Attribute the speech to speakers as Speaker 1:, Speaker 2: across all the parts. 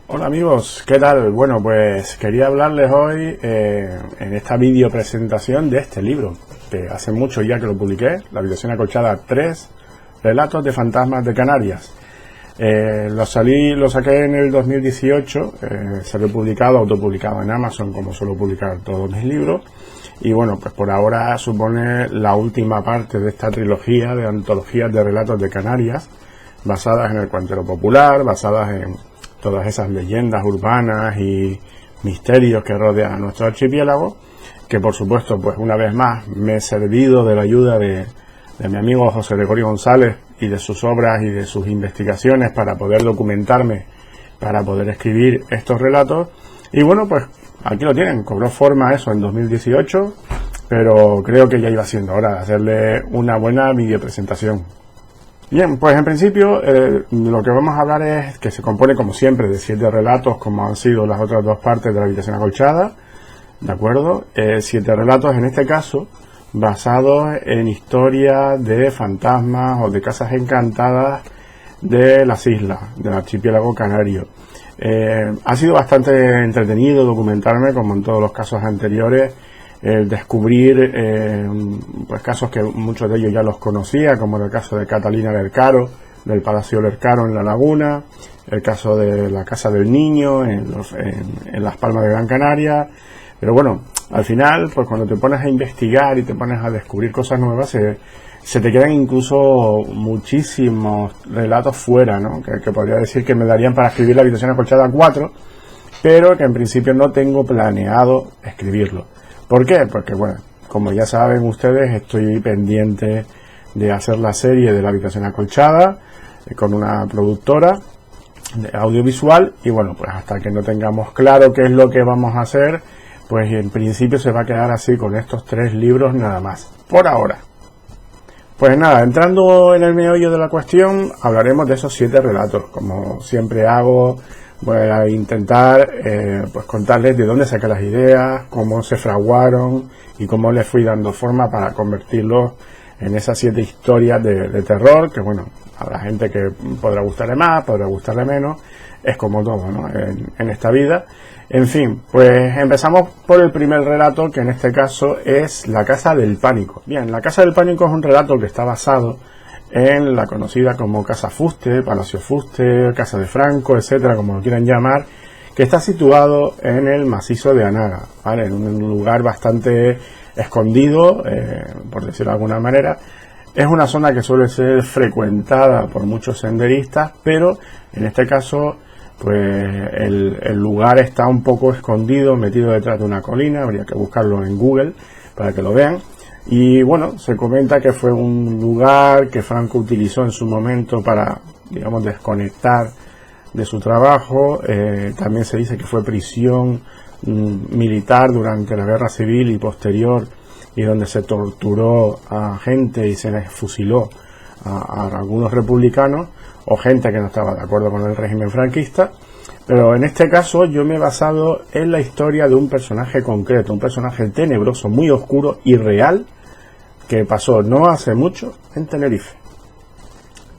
Speaker 1: Hola amigos, ¿qué tal? Bueno, pues quería hablarles hoy en esta video presentación de este libro, que hace mucho ya que lo publiqué, La habitación acolchada 3, relatos de fantasmas de Canarias. Lo saqué en el 2018, salió publicado, autopublicado en Amazon, como suelo publicar todos mis libros. Y bueno, pues por ahora supone la última parte de esta trilogía de antologías de relatos de Canarias, basadas en el cuentero popular, basadas en todas esas leyendas urbanas y misterios que rodean a nuestro archipiélago, que por supuesto, pues una vez más me he servido de la ayuda de mi amigo José Gregorio González y de sus obras y de sus investigaciones para poder documentarme, para poder escribir estos relatos. Y bueno, pues aquí lo tienen, cobró forma eso en 2018, pero creo que ya iba siendo hora de hacerle una buena videopresentación. Bien, pues en principio lo que vamos a hablar es que se compone como siempre de 7 relatos, como han sido las otras dos partes de La habitación acolchada, ¿de acuerdo? 7 relatos en este caso basados en historias de fantasmas o de casas encantadas de las islas, del archipiélago canario. Ha sido bastante entretenido documentarme, como en todos los casos anteriores, descubrir pues casos que muchos de ellos ya los conocía, como el caso de Catalina Lercaro, del Palacio Lercaro en La Laguna, el caso de la Casa del Niño en Las Palmas de Gran Canaria. Pero bueno, al final, pues cuando te pones a investigar y te pones a descubrir cosas nuevas, se te quedan incluso muchísimos relatos fuera, ¿no? Que podría decir que me darían para escribir La habitación acolchada 4, pero que en principio no tengo planeado escribirlo. ¿Por qué? Porque bueno, como ya saben ustedes, estoy pendiente de hacer la serie de La habitación acolchada con una productora de audiovisual, y bueno, pues hasta que no tengamos claro qué es lo que vamos a hacer, pues en principio se va a quedar así con estos 3 libros nada más, por ahora. Pues nada, entrando en el meollo de la cuestión, hablaremos de esos 7 relatos. Como siempre hago, voy a intentar pues contarles de dónde saqué las ideas, cómo se fraguaron y cómo les fui dando forma para convertirlos en esas 7 historias de terror, que bueno, habrá gente que podrá gustarle más, podrá gustarle menos, es como todo, ¿no? En esta vida. En fin, pues empezamos por el primer relato, que en este caso es La Casa del Pánico. Bien, La Casa del Pánico es un relato que está basado en la conocida como Casa Fuste, Palacio Fuste, Casa de Franco, etcétera, como lo quieran llamar, que está situado en el macizo de Anaga, ¿vale? En un lugar bastante escondido, por decirlo de alguna manera. Es una zona que suele ser frecuentada por muchos senderistas, pero en este caso pues el lugar está un poco escondido, metido detrás de una colina. Habría que buscarlo en Google para que lo vean. Y bueno, se comenta que fue un lugar que Franco utilizó en su momento para, digamos, desconectar de su trabajo. También se dice que fue prisión militar durante la guerra civil y posterior, y donde se torturó a gente y se les fusiló a algunos republicanos o gente que no estaba de acuerdo con el régimen franquista. Pero en este caso yo me he basado en la historia de un personaje concreto, un personaje tenebroso, muy oscuro y real, que pasó no hace mucho en Tenerife.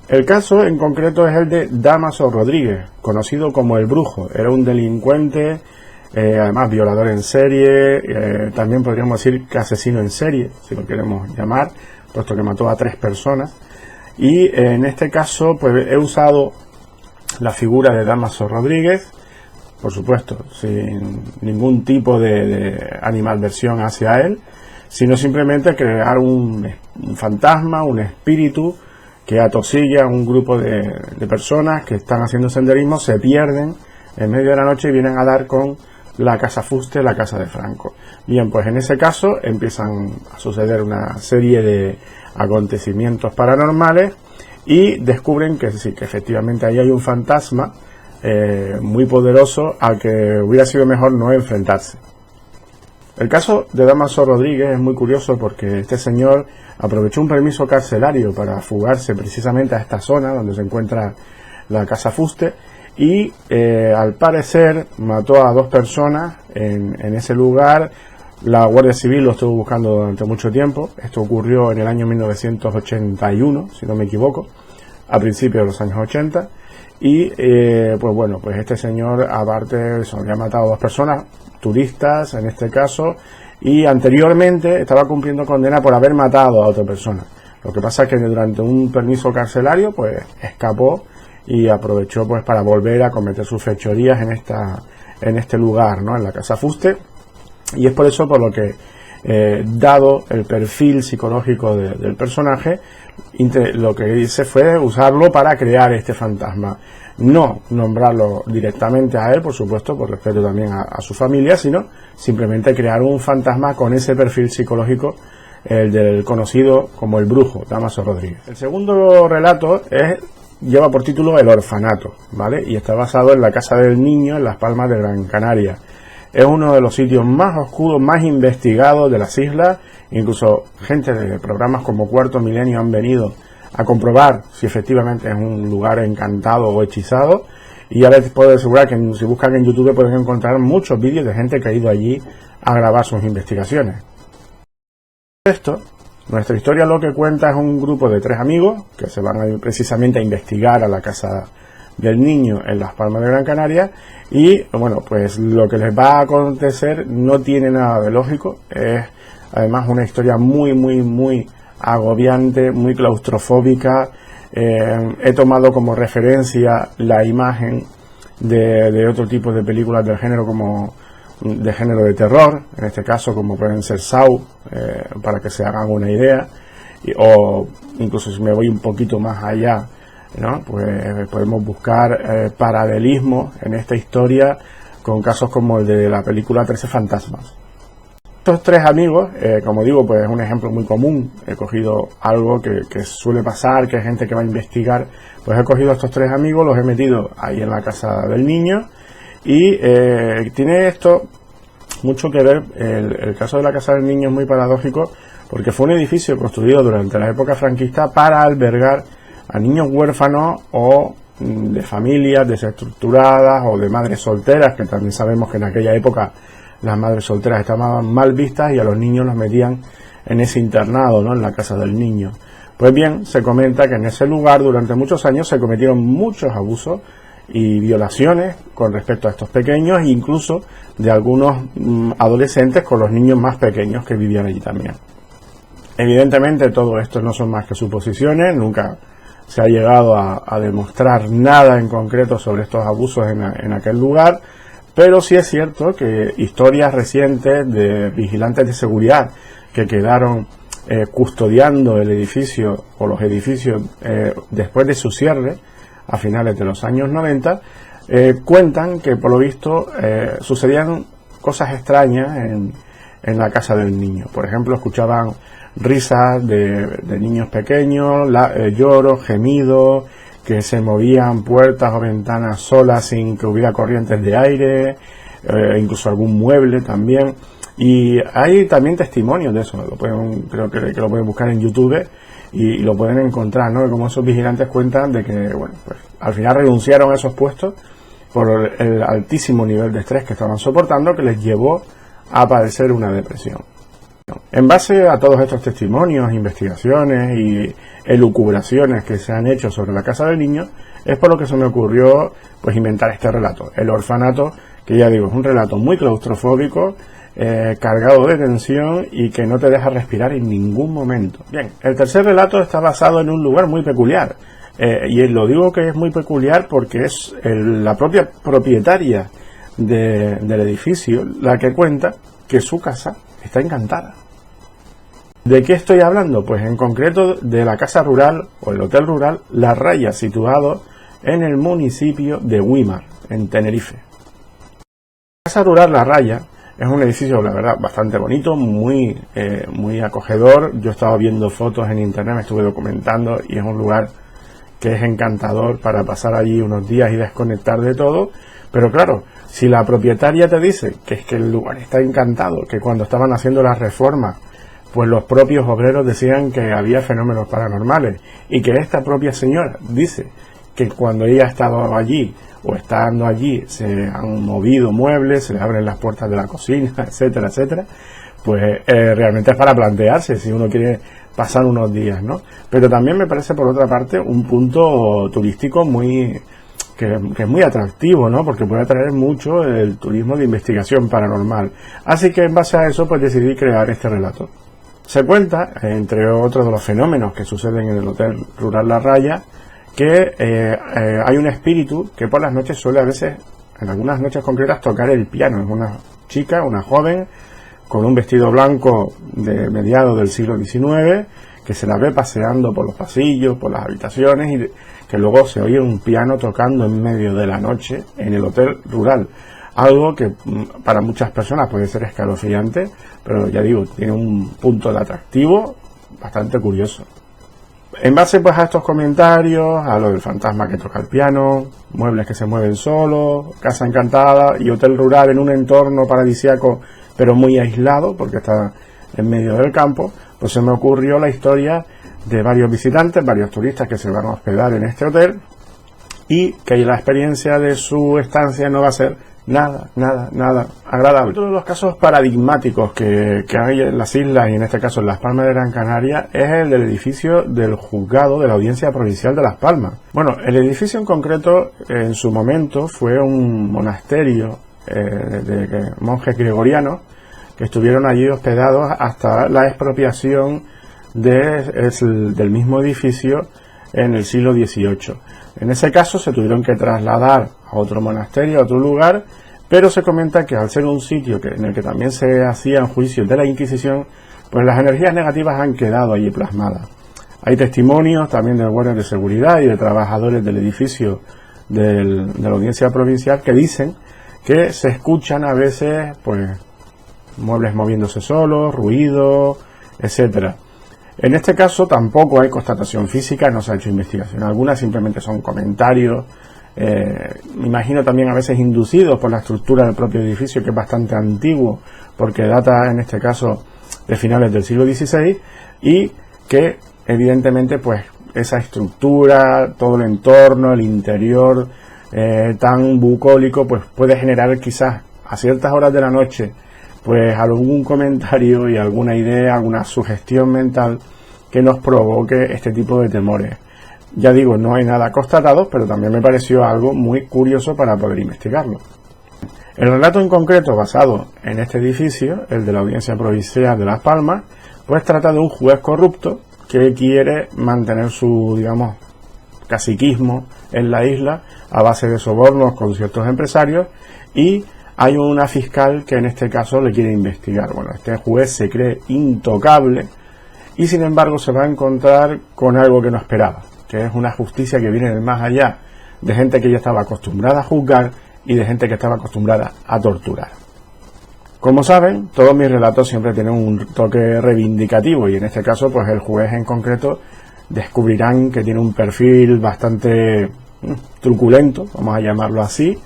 Speaker 1: El caso en concreto es el de Dámaso Rodríguez, conocido como el Brujo. Era un delincuente, además violador en serie, también podríamos decir que asesino en serie, si lo queremos llamar, puesto que mató a 3 personas. Y en este caso pues he usado la figura de Dámaso Rodríguez, por supuesto sin ningún tipo de animadversión hacia él, sino simplemente crear un fantasma, un espíritu que atosilla a un grupo de personas que están haciendo senderismo, se pierden en medio de la noche y vienen a dar con la Casa Fuste, la casa de Franco. Bien, pues en ese caso empiezan a suceder una serie de acontecimientos paranormales y descubren que sí, que efectivamente ahí hay un fantasma muy poderoso al que hubiera sido mejor no enfrentarse. El caso de Dámaso Rodríguez es muy curioso porque este señor aprovechó un permiso carcelario para fugarse precisamente a esta zona donde se encuentra la Casa Fuste y al parecer mató a 2 personas en ese lugar. La Guardia Civil lo estuvo buscando durante mucho tiempo. Esto ocurrió en el año 1981, si no me equivoco, a principios de los años 80. y pues bueno, pues este señor aparte eso, había matado a 2 personas, turistas en este caso, y anteriormente estaba cumpliendo condena por haber matado a otra persona. Lo que pasa es que durante un permiso carcelario pues escapó y aprovechó pues para volver a cometer sus fechorías en este lugar, ¿no? En la Casa Fuste, y es por eso por lo que dado el perfil psicológico del personaje, lo que hice fue usarlo para crear este fantasma. No nombrarlo directamente a él, por supuesto, por respeto también a su familia, sino simplemente crear un fantasma con ese perfil psicológico, el del conocido como el brujo, Dámaso Rodríguez. El segundo relato lleva por título El orfanato, ¿vale? Y está basado en la Casa del Niño en Las Palmas de Gran Canaria. Es uno de los sitios más oscuros, más investigados de las islas. Incluso gente de programas como Cuarto Milenio han venido a comprobar si efectivamente es un lugar encantado o hechizado. Y ya les puedo asegurar que si buscan en YouTube pueden encontrar muchos vídeos de gente que ha ido allí a grabar sus investigaciones. Nuestra historia lo que cuenta es un grupo de 3 amigos que se van precisamente a investigar a la Casa del Niño en Las Palmas de Gran Canaria, y bueno, pues lo que les va a acontecer no tiene nada de lógico. Es además una historia muy agobiante, muy claustrofóbica. He tomado como referencia la imagen de otro tipo de películas del género, como de género de terror, en este caso como pueden ser Saw, para que se hagan una idea, o incluso si me voy un poquito más allá, ¿no? Pues podemos buscar paralelismo en esta historia con casos como el de la película 13 fantasmas. Estos 3 amigos, como digo, pues es un ejemplo muy común. He cogido algo que suele pasar, que hay gente que va a investigar, pues he cogido a estos 3 amigos, los he metido ahí en la Casa del Niño, y tiene esto mucho que ver. El caso de la Casa del Niño es muy paradójico, porque fue un edificio construido durante la época franquista para albergar a niños huérfanos o de familias desestructuradas o de madres solteras, que también sabemos que en aquella época las madres solteras estaban mal vistas, y a los niños los metían en ese internado, ¿no? En la Casa del Niño. Pues bien, se comenta que en ese lugar durante muchos años se cometieron muchos abusos y violaciones con respecto a estos pequeños, e incluso de algunos adolescentes con los niños más pequeños que vivían allí también. Evidentemente todo esto no son más que suposiciones, nunca se ha llegado a demostrar nada en concreto sobre estos abusos en aquel lugar, pero sí es cierto que historias recientes de vigilantes de seguridad que quedaron custodiando el edificio o los edificios después de su cierre a finales de los años 90, cuentan que por lo visto sucedían cosas extrañas en la Casa del Niño. Por ejemplo, escuchaban risas de niños pequeños, lloros, gemidos, que se movían puertas o ventanas solas sin que hubiera corrientes de aire, incluso algún mueble también. Y hay también testimonios de eso, creo que lo pueden buscar en YouTube y lo pueden encontrar, ¿no? Como esos vigilantes cuentan de que, bueno, pues al final renunciaron a esos puestos por el altísimo nivel de estrés que estaban soportando, que les llevó a padecer una depresión. En base a todos estos testimonios, investigaciones y elucubraciones que se han hecho sobre la Casa del Niño, es por lo que se me ocurrió pues inventar este relato, El orfanato, que ya digo, es un relato muy claustrofóbico, cargado de tensión y que no te deja respirar en ningún momento. Bien, el tercer relato está basado en un lugar muy peculiar, y lo digo que es muy peculiar porque es la propia propietaria del edificio la que cuenta que su casa está encantada. ¿De qué estoy hablando? Pues en concreto de la casa rural o el hotel rural La Raya, situado en el municipio de Güímar, en Tenerife. La casa rural La Raya es un edificio, la verdad, bastante bonito, muy acogedor. Yo estaba viendo fotos en internet, me estuve documentando, y es un lugar que es encantador para pasar allí unos días y desconectar de todo. Pero claro, si la propietaria te dice que es que el lugar está encantado, que cuando estaban haciendo las reformas, pues los propios obreros decían que había fenómenos paranormales, y que esta propia señora dice que cuando ella ha estado allí o estando allí se han movido muebles, se le abren las puertas de la cocina, etcétera, etcétera, pues realmente es para plantearse si uno quiere pasar unos días, ¿no? Pero también me parece, por otra parte, un punto turístico muy que es muy atractivo, ¿no? Porque puede atraer mucho el turismo de investigación paranormal. Así que en base a eso, pues decidí crear este relato. Se cuenta, entre otros de los fenómenos que suceden en el Hotel Rural La Raya, que hay un espíritu que por las noches suele a veces, en algunas noches concretas, tocar el piano. Es una chica, una joven, con un vestido blanco de mediados del siglo XIX, que se la ve paseando por los pasillos, por las habitaciones, y que luego se oye un piano tocando en medio de la noche en el Hotel Rural. Algo que para muchas personas puede ser escalofriante, pero ya digo, tiene un punto de atractivo bastante curioso. En base pues a estos comentarios, a lo del fantasma que toca el piano, muebles que se mueven solos, casa encantada y hotel rural en un entorno paradisíaco pero muy aislado porque está en medio del campo, pues se me ocurrió la historia de varios visitantes, varios turistas que se van a hospedar en este hotel y que la experiencia de su estancia no va a ser nada agradable. Otro de los casos paradigmáticos que hay en las islas y en este caso en Las Palmas de Gran Canaria es el del edificio del juzgado de la Audiencia Provincial de Las Palmas. Bueno, el edificio en concreto en su momento fue un monasterio de monjes gregorianos que estuvieron allí hospedados hasta la expropiación del mismo edificio en el siglo XVIII. En ese caso se tuvieron que trasladar a otro monasterio, a otro lugar, pero se comenta que al ser un sitio en el que también se hacían juicios de la Inquisición, pues las energías negativas han quedado allí plasmadas. Hay testimonios también de guardias de seguridad y de trabajadores del edificio de la Audiencia Provincial que dicen que se escuchan a veces pues muebles moviéndose solos, ruido, etcétera. En este caso tampoco hay constatación física, no se ha hecho investigación alguna, simplemente son comentarios, me imagino también a veces inducidos por la estructura del propio edificio, que es bastante antiguo, porque data en este caso de finales del siglo XVI, y que evidentemente pues esa estructura, todo el entorno, el interior tan bucólico, pues puede generar quizás a ciertas horas de la noche pues algún comentario y alguna idea, alguna sugestión mental que nos provoque este tipo de temores. Ya digo, no hay nada constatado, pero también me pareció algo muy curioso para poder investigarlo. El relato en concreto basado en este edificio, el de la Audiencia Provincial de Las Palmas, pues trata de un juez corrupto que quiere mantener su, digamos, caciquismo en la isla a base de sobornos con ciertos empresarios, y hay una fiscal que en este caso le quiere investigar. Bueno, este juez se cree intocable y sin embargo se va a encontrar con algo que no esperaba, que es una justicia que viene del más allá, de gente que ya estaba acostumbrada a juzgar y de gente que estaba acostumbrada a torturar. Como saben, todos mis relatos siempre tienen un toque reivindicativo y en este caso pues el juez en concreto descubrirán que tiene un perfil bastante truculento, vamos a llamarlo así,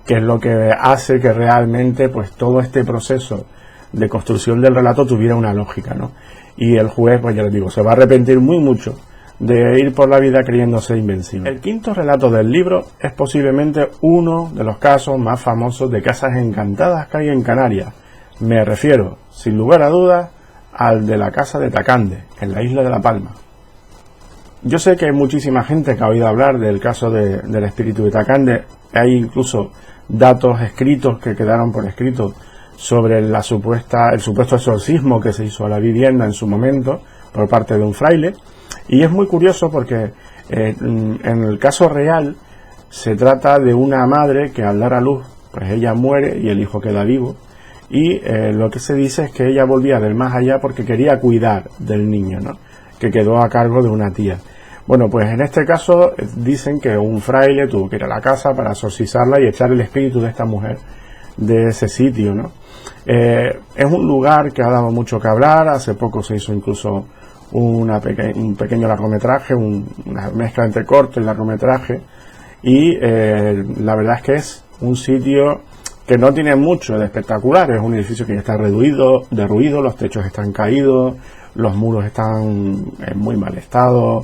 Speaker 1: que es lo que hace que realmente pues todo este proceso de construcción del relato tuviera una lógica, ¿no? Y el juez, pues ya les digo, se va a arrepentir muy mucho de ir por la vida creyéndose invencible. El quinto relato del libro es posiblemente uno de los casos más famosos de casas encantadas que hay en Canarias. Me refiero, sin lugar a dudas, al de la casa de Tacande, en la isla de La Palma. Yo sé que hay muchísima gente que ha oído hablar del caso del espíritu de Tacande. Hay incluso datos escritos que quedaron por escrito sobre el supuesto exorcismo que se hizo a la vivienda en su momento por parte de un fraile. Y es muy curioso porque en el caso real se trata de una madre que al dar a luz, pues ella muere y el hijo queda vivo. Y lo que se dice es que ella volvía del más allá porque quería cuidar del niño, ¿no?, que quedó a cargo de una tía. Bueno, pues en este caso dicen que un fraile tuvo que ir a la casa para exorcizarla y echar el espíritu de esta mujer de ese sitio, ¿no? Es un lugar que ha dado mucho que hablar. Hace poco se hizo incluso un pequeño largometraje, una mezcla entre corto y largometraje, y la verdad es que es un sitio que no tiene mucho de espectacular. Es un edificio que ya está derruido, los techos están caídos, los muros están en muy mal estado.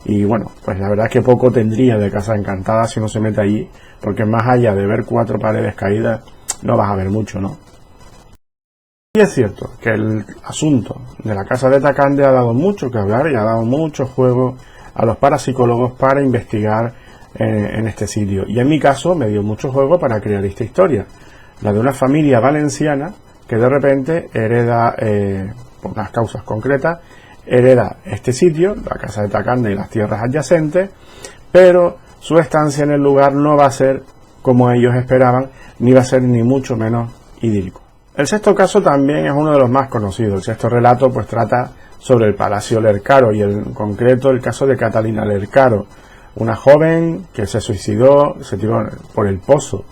Speaker 1: Y bueno, pues la verdad es que poco tendría de casa encantada si uno se mete allí, porque más allá de ver 4 paredes caídas, no vas a ver mucho, ¿no? Y es cierto que el asunto de la casa de Tacande ha dado mucho que hablar y ha dado mucho juego a los parapsicólogos para investigar en este sitio. Y en mi caso me dio mucho juego para crear esta historia, la de una familia valenciana que de repente hereda, por unas causas concretas, hereda este sitio, la casa de Tacanda y las tierras adyacentes, pero su estancia en el lugar no va a ser como ellos esperaban, ni va a ser ni mucho menos idílico. El sexto caso también es uno de los más conocidos. El sexto relato pues trata sobre el Palacio Lercaro y en concreto el caso de Catalina Lercaro, una joven que se suicidó, se tiró por el pozo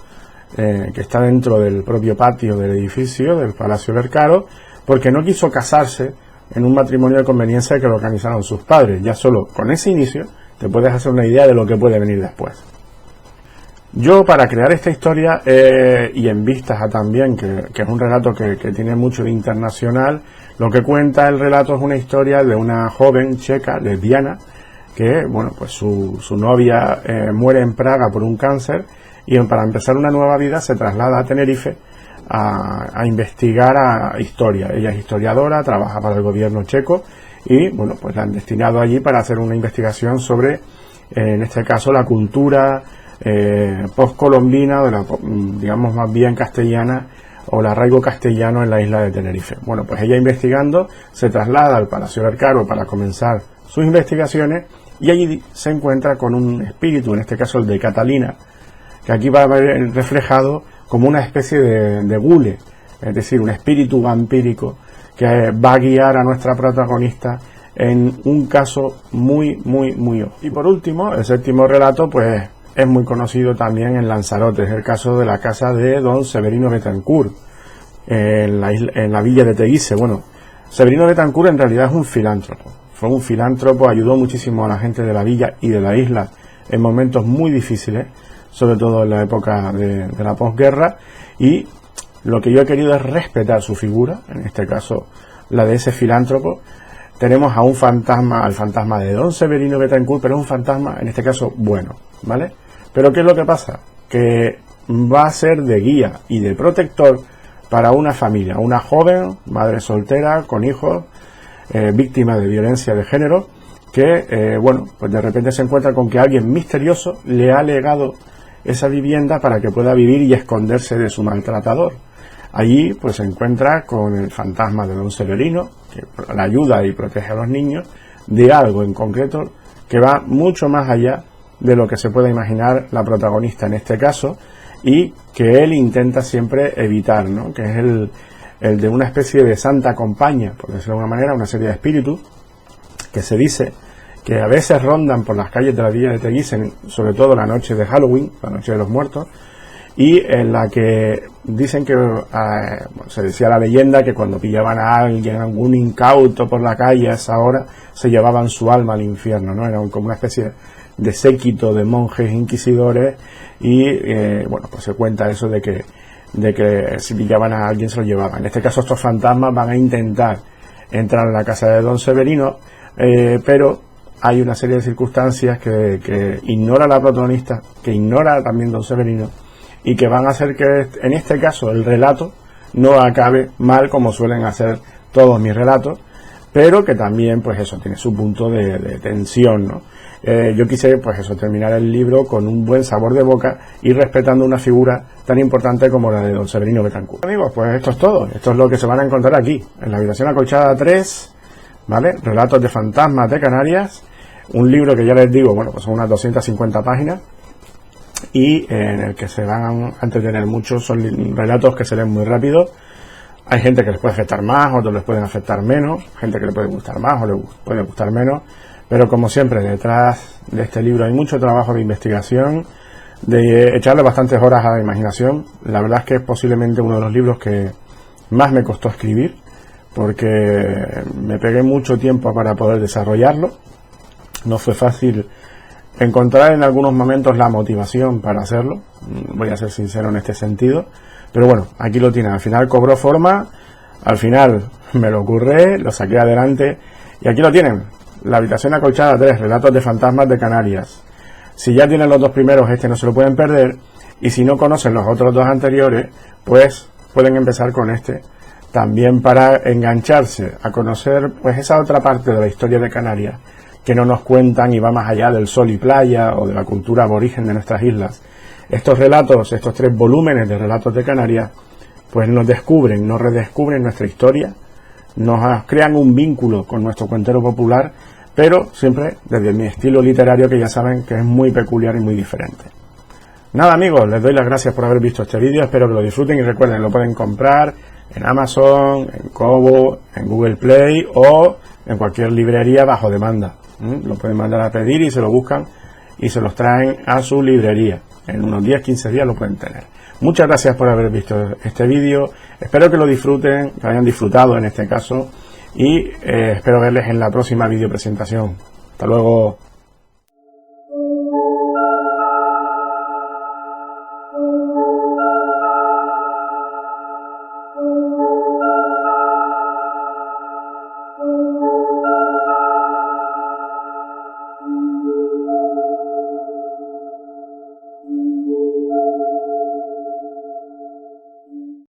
Speaker 1: que está dentro del propio patio del edificio del Palacio Lercaro, porque no quiso casarse en un matrimonio de conveniencia que lo organizaron sus padres. Ya solo con ese inicio te puedes hacer una idea de lo que puede venir después. Yo, para crear esta historia, y en vistas a también, que es un relato que tiene mucho de internacional, lo que cuenta el relato es una historia de una joven checa, lesbiana, que, bueno, pues su novia muere en Praga por un cáncer, y para empezar una nueva vida se traslada a Tenerife a investigar a historia. Ella es historiadora, trabaja para el gobierno checo, y, bueno, pues la han destinado allí para hacer una investigación sobre, en este caso, la cultura postcolombina, digamos más bien castellana, o el arraigo castellano en la isla de Tenerife. Bueno, pues ella investigando se traslada al Palacio Lercaro para comenzar sus investigaciones y allí se encuentra con un espíritu, en este caso el de Catalina, que aquí va a ver reflejado como una especie de gule, es decir, un espíritu vampírico que va a guiar a nuestra protagonista en un caso muy obvio. Y por último, el séptimo relato, pues es muy conocido también en Lanzarote, es el caso de la casa de don Severino Betancourt, en la villa de Teguise. Bueno, Severino Betancourt en realidad es un filántropo, fue un filántropo, ayudó muchísimo a la gente de la villa y de la isla en momentos muy difíciles, sobre todo en la época de la posguerra, y lo que yo he querido es respetar su figura, en este caso la de ese filántropo. Tenemos a un fantasma, al fantasma de don Severino Betancourt, pero es un fantasma, en este caso, bueno, ¿vale? Pero ¿qué es lo que pasa? Que va a ser de guía y de protector para una familia, una joven, madre soltera, con hijos, víctima de violencia de género, que, bueno, pues de repente se encuentra con que alguien misterioso le ha legado esa vivienda para que pueda vivir y esconderse de su maltratador. Allí pues se encuentra con el fantasma de don Severino, que la ayuda y protege a los niños, de algo en concreto que va mucho más allá de lo que se puede imaginar la protagonista en este caso, y que él intenta siempre evitar, ¿no? Que es el de una especie de santa compañía, por decirlo de alguna manera, una serie de espíritus que se dice que a veces rondan por las calles de la villa de Teguise, sobre todo la noche de Halloween, la noche de los muertos, y en la que dicen que se decía la leyenda que cuando pillaban a alguien, algún incauto por la calle a esa hora, se llevaban su alma al infierno, ¿no? Era como una especie de séquito de monjes inquisidores, y bueno, pues se cuenta eso de que si pillaban a alguien se lo llevaban. En este caso estos fantasmas van a intentar entrar en la casa de don Severino, pero hay una serie de circunstancias que ignora la protagonista, que ignora también don Severino, y que van a hacer que en este caso el relato no acabe mal, como suelen hacer todos mis relatos, pero que también pues eso tiene su punto de tensión, ¿no? Yo quise pues eso, terminar el libro con un buen sabor de boca y respetando una figura tan importante como la de don Severino Betancourt. Amigos, pues esto es todo, esto es lo que se van a encontrar aquí, en la habitación acolchada 3, ¿vale? Relatos de fantasmas de Canarias, un libro que ya les digo, bueno, pues son unas 250 páginas, y en el que se van a entretener mucho. Son relatos que se leen muy rápido. Hay gente que les puede afectar más, otros les pueden afectar menos, gente que le puede gustar más o le puede gustar menos, pero como siempre detrás de este libro hay mucho trabajo de investigación, de echarle bastantes horas a la imaginación. La verdad es que es posiblemente uno de los libros que más me costó escribir, porque me pegué mucho tiempo para poder desarrollarlo. No fue fácil encontrar en algunos momentos la motivación para hacerlo, voy a ser sincero en este sentido, pero bueno, aquí lo tienen. Al final cobró forma, al final me lo curré, lo saqué adelante, y aquí lo tienen, la habitación acolchada 3, relatos de fantasmas de Canarias. Si ya tienen los dos primeros, este no se lo pueden perder, y si no conocen los otros dos anteriores, pues pueden empezar con este, también para engancharse a conocer pues esa otra parte de la historia de Canarias, que no nos cuentan y va más allá del sol y playa o de la cultura aborigen de nuestras islas. Estos relatos, estos 3 volúmenes de relatos de Canarias, pues nos descubren, nos redescubren nuestra historia, nos crean un vínculo con nuestro cuentero popular, pero siempre desde mi estilo literario, que ya saben que es muy peculiar y muy diferente. Nada, amigos, les doy las gracias por haber visto este vídeo, espero que lo disfruten y recuerden, lo pueden comprar en Amazon, en Kobo, en Google Play o en cualquier librería bajo demanda. Lo pueden mandar a pedir y se lo buscan y se los traen a su librería. En unos 10-15 días lo pueden tener. Muchas gracias por haber visto este vídeo, espero que lo disfruten, que lo hayan disfrutado en este caso, y espero verles en la próxima video presentación. Hasta luego.